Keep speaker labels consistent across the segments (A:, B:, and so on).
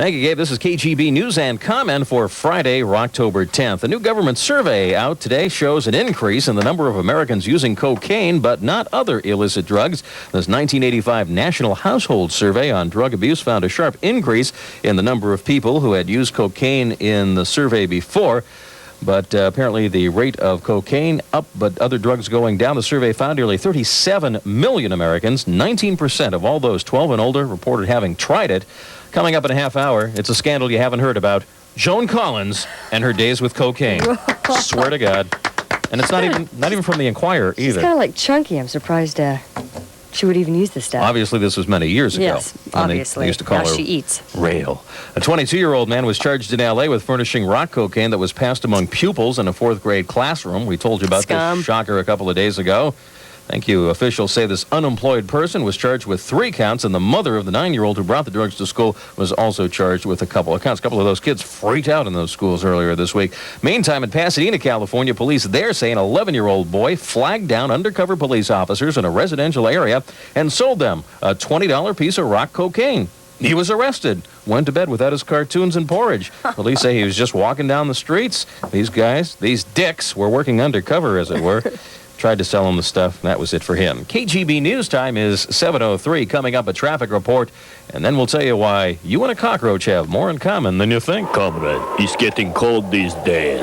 A: Thank you, Gabe. This is KGB News and Comment for Friday, October 10th. A new government survey out today shows an increase in the number of Americans using cocaine, but not other illicit drugs. This 1985 National Household Survey on Drug Abuse found a sharp increase in the number of people who had used cocaine in the survey before. But apparently the rate of cocaine up, but other drugs going down. The survey found nearly 37 million Americans, 19% of all those 12 and older, reported having tried it. Coming up in a half hour, it's a scandal you haven't heard about. Joan Collins and her days with cocaine. Swear to God. And it's not even from the Enquirer either.
B: She's kind of like chunky. I'm surprised she would even use this stuff.
A: Obviously, this was many years ago.
B: Yes, obviously.
A: They used to call
B: now
A: her
B: she eats.
A: Rail. A 22-year-old man was charged in L.A. with furnishing rock cocaine that was passed among pupils in a fourth-grade classroom. We told you about this shocker a couple of days ago. Thank you. Officials say this unemployed person was charged with 3 counts, and the mother of the 9-year-old who brought the drugs to school was also charged with a couple of counts. A couple of those kids freaked out in those schools earlier this week. Meantime, in Pasadena, California, police there say an 11-year-old boy flagged down undercover police officers in a residential area and sold them a $20 piece of rock cocaine. He was arrested, went to bed without his cartoons and porridge. Police say he was just walking down the streets. These guys, these dicks, were working undercover, as it were. Tried to sell him the stuff. That was it for him. KGB News Time is 7:03. Coming up, a traffic report, and then we'll tell you why you and a cockroach have more in common than you think.
C: Comrade, it's getting cold these days.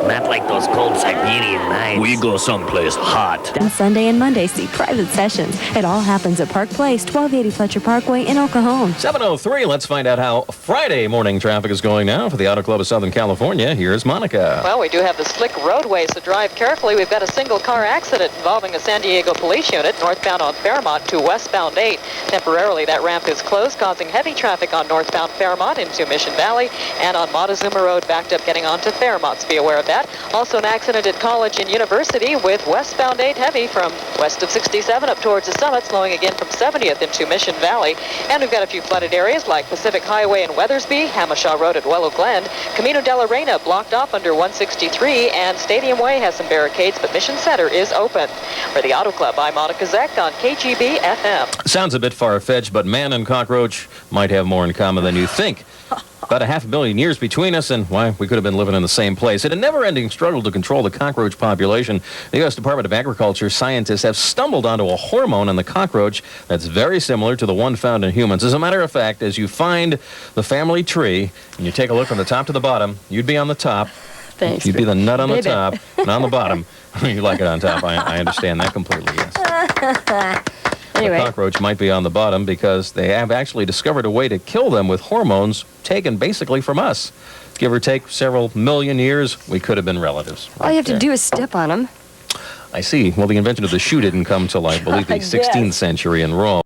D: Not like those cold Siberian nights.
C: We go someplace hot.
E: On Sunday and Monday, see private sessions. It all happens at Park Place, 1280 Fletcher Parkway in El Cajon.
A: 7:03. Let's find out how Friday morning traffic is going now for the Auto Club of Southern California. Here's Monica.
F: Well, we do have the slick roadways, so drive carefully. We've got a single car accident involving a San Diego police unit northbound on Fairmont to westbound 8. Temporarily, that ramp is closed, causing heavy traffic on northbound Fairmont into Mission Valley, and on Montezuma Road backed up getting onto Fairmont, so be aware of that. Also an accident at College and University with westbound 8 heavy from west of 67 up towards the summit, slowing again from 70th into Mission Valley. And we've got a few flooded areas like Pacific Highway in Weathersby, Hamishaw Road at Willow Glen, Camino de la Reina blocked off under 163, and Stadium Way has some barricades, but Mission Center is open. For the Auto Club, I'm Monica Zeck on KGB-FM.
A: Sounds a bit far-fetched, but man and cockroach might have more in common than you think. About 500 million years between us, and why, we could have been living in the same place. In a never-ending struggle to control the cockroach population, the U.S. Department of Agriculture scientists have stumbled onto a hormone in the cockroach that's very similar to the one found in humans. As a matter of fact, as you find the family tree, and you take a look from the top to the bottom, you'd be on the top.
B: Thanks.
A: You'd be the nut on the top, and on the bottom, you like it on top. I understand that completely, yes.
B: Anyway.
A: The cockroach might be on the bottom because they have actually discovered a way to kill them with hormones taken basically from us. Give or take several million years, we could have been relatives.
B: All you have to do is step on them.
A: I see. Well, the invention of the shoe didn't come till, I believe, the 16th century in Rome.